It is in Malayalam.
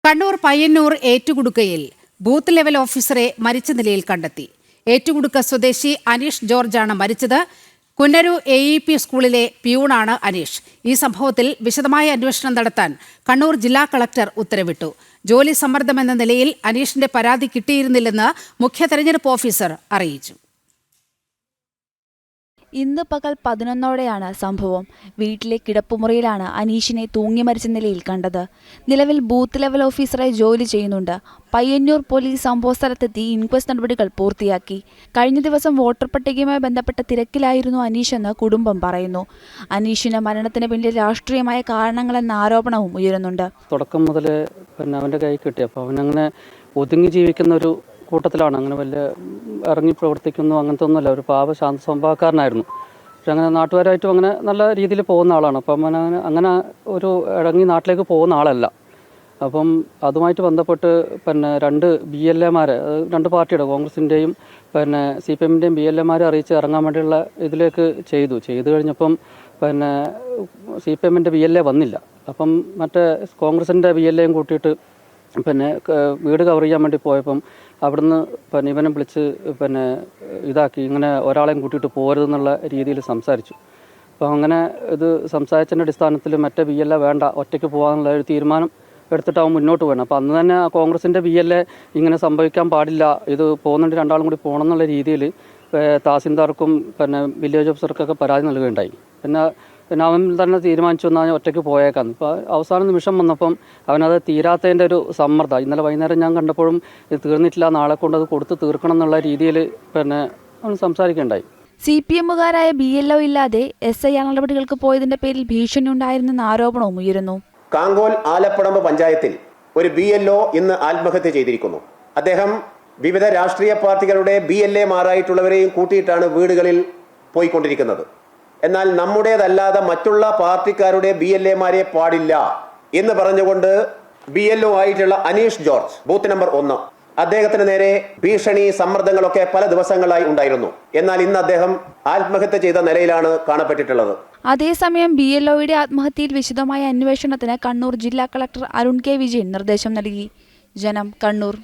കണ്ണൂർ പയ്യന്നൂർ ഏറ്റുകുടുക്കയിൽ ബൂത്ത് ലെവൽ ഓഫീസറെ മരിച്ച നിലയിൽ കണ്ടെത്തി. ഏറ്റുകുടുക്ക സ്വദേശി അനീഷ് ജോർജാണ് മരിച്ചത്. കുന്നരു AEP സ്കൂളിലെ പിയൂണാണ് അനീഷ്. ഈ സംഭവത്തിൽ വിശദമായ അന്വേഷണം നടത്താൻ കണ്ണൂർ ജില്ലാ കളക്ടർ ഉത്തരവിട്ടു. ജോലി സമ്മർദ്ദമെന്ന നിലയിൽ അനീഷിന്റെ പരാതി കിട്ടിയിരുന്നില്ലെന്ന് മുഖ്യ തെരഞ്ഞെടുപ്പ് ഓഫീസർ അറിയിച്ചു. ഇന്ന് പകൽ 11:00-ഓടെയാണ് സംഭവം. വീട്ടിലെ കിടപ്പുമുറിയിലാണ് അനീഷിനെ തൂങ്ങി മരിച്ച നിലയിൽ കണ്ടത്. നിലവിൽ ബൂത്ത് ലെവൽ ഓഫീസറായി ജോലി ചെയ്യുന്നുണ്ട്. പയ്യന്നൂർ പോലീസ് സംഭവസ്ഥലത്തെത്തി ഇൻക്വസ്റ്റ് നടപടികൾ പൂർത്തിയാക്കി. കഴിഞ്ഞ ദിവസം വോട്ടർ പട്ടികയുമായി ബന്ധപ്പെട്ട തിരക്കിലായിരുന്നു അനീഷെന്ന് കുടുംബം പറയുന്നു. അനീഷിന്റെ മരണത്തിന് പിന്നിൽ രാഷ്ട്രീയമായ കാരണങ്ങളെന്ന ആരോപണവും ഉയരുന്നുണ്ട്. തുടക്കം മുതൽ അവൻ്റെ കൈ കിട്ടി. അപ്പോൾ അവനങ്ങനെ ഒതുങ്ങി ജീവിക്കുന്ന ഒരു കൂട്ടത്തിലാണ്. അങ്ങനെ വലിയ ഇറങ്ങി പ്രവർത്തിക്കുന്നു അങ്ങനത്തെ ഒന്നുമല്ല. ഒരു പാവ ശാന്ത സ്വഭാവക്കാരനായിരുന്നു. പക്ഷെ അങ്ങനെ നാട്ടുകാരായിട്ടും അങ്ങനെ നല്ല രീതിയിൽ പോകുന്ന ആളാണ്. അപ്പം അങ്ങനെ ഒരു ഇറങ്ങി നാട്ടിലേക്ക് പോകുന്ന ആളല്ല. അപ്പം അതുമായിട്ട് ബന്ധപ്പെട്ട് രണ്ട് BLA-മാരെ, രണ്ട് പാർട്ടിയുടെ കോൺഗ്രസിൻ്റെയും CPM-ൻ്റെയും BLA-മാരെ അറിയിച്ച് ഇറങ്ങാൻ വേണ്ടിയുള്ള ഇതിലേക്ക് ചെയ്തു കഴിഞ്ഞപ്പം CPM-ൻ്റെ BLA വന്നില്ല. അപ്പം മറ്റേ കോൺഗ്രസിൻ്റെ BLA-യും കൂട്ടിയിട്ട് വീട് കവർ ചെയ്യാൻ വേണ്ടി പോയപ്പം അവിടുന്ന് ഇവനെ വിളിച്ച് ഇതാക്കി, ഇങ്ങനെ ഒരാളെയും കൂട്ടിയിട്ട് പോരുതെന്നുള്ള രീതിയിൽ സംസാരിച്ചു. അപ്പോൾ അങ്ങനെ ഇത് സംസാരിച്ചതിൻ്റെ അടിസ്ഥാനത്തിൽ മറ്റേ BLA വേണ്ട, ഒറ്റയ്ക്ക് പോകാനുള്ള ഒരു തീരുമാനം എടുത്തിട്ടാവും മുന്നോട്ട് പോകണം. അപ്പോൾ അന്ന് തന്നെ കോൺഗ്രസിൻ്റെ BLA ഇങ്ങനെ സംഭവിക്കാൻ പാടില്ല, ഇത് പോകുന്നുണ്ട്, രണ്ടാളും കൂടി പോകണം എന്നുള്ള രീതിയിൽ തഹസിൽദാർക്കും വില്ലേജ് ഓഫീസർക്കൊക്കെ പരാതി നൽകുകയുണ്ടായി. പിന്നെ അവൻ തന്നെ തീരുമാനിച്ചു എന്നാൽ ഒറ്റയ്ക്ക് പോയേക്കാന്ന്. ഇപ്പോൾ അവസാന നിമിഷം വന്നപ്പം അവനത് തീരാത്തതിൻ്റെ ഒരു സമ്മർദ്ദം. ഇന്നലെ വൈകുന്നേരം ഞാൻ കണ്ടപ്പോഴും ഇത് തീർന്നിട്ടില്ല, നാളെ കൊണ്ട് അത് കൊടുത്ത് തീർക്കണം എന്നുള്ള രീതിയിൽ അവൻ സംസാരിക്കുകയുണ്ടായി. CPM-കാരായ BLO ഇല്ലാതെ SIR നടപടികൾക്ക് പോയതിന്റെ പേരിൽ ഭീഷണി ഉണ്ടായിരുന്നെന്ന ആരോപണവും ഉയരുന്നു. കാങ്കോൽ ആലപ്പടമ്പ് പഞ്ചായത്തിൽ ഒരു BLO ഇന്ന് ആത്മഹത്യ ചെയ്തിരിക്കുന്നു. അദ്ദേഹം വിവിധ രാഷ്ട്രീയ പാർട്ടികളുടെ BLA-മാരായിട്ടുള്ളവരെയും കൂട്ടിയിട്ടാണ് വീടുകളിൽ പോയിക്കൊണ്ടിരിക്കുന്നത്. എന്നാൽ നമ്മുടേതല്ലാതെ മറ്റുള്ള പാർട്ടിക്കാരുടെ BLA-മാരെ പാടില്ല എന്ന് പറഞ്ഞുകൊണ്ട് BLO ആയിട്ടുള്ള അനീഷ് ജോർജ്, ബൂത്ത് നമ്പർ 1, അദ്ദേഹത്തിന് നേരെ ഭീഷണി, സമ്മർദ്ദങ്ങളൊക്കെ പല ദിവസങ്ങളായി ഉണ്ടായിരുന്നു. എന്നാൽ ഇന്ന് അദ്ദേഹം ആത്മഹത്യ ചെയ്ത നിലയിലാണ് കാണപ്പെട്ടിട്ടുള്ളത്. അതേസമയം BLO-യുടെ ആത്മഹത്യയിൽ വിശദമായ അന്വേഷണത്തിന് കണ്ണൂർ ജില്ലാ കളക്ടർ അരുൺ K. വിജയൻ നിർദ്ദേശം നൽകി. ജനം, കണ്ണൂർ.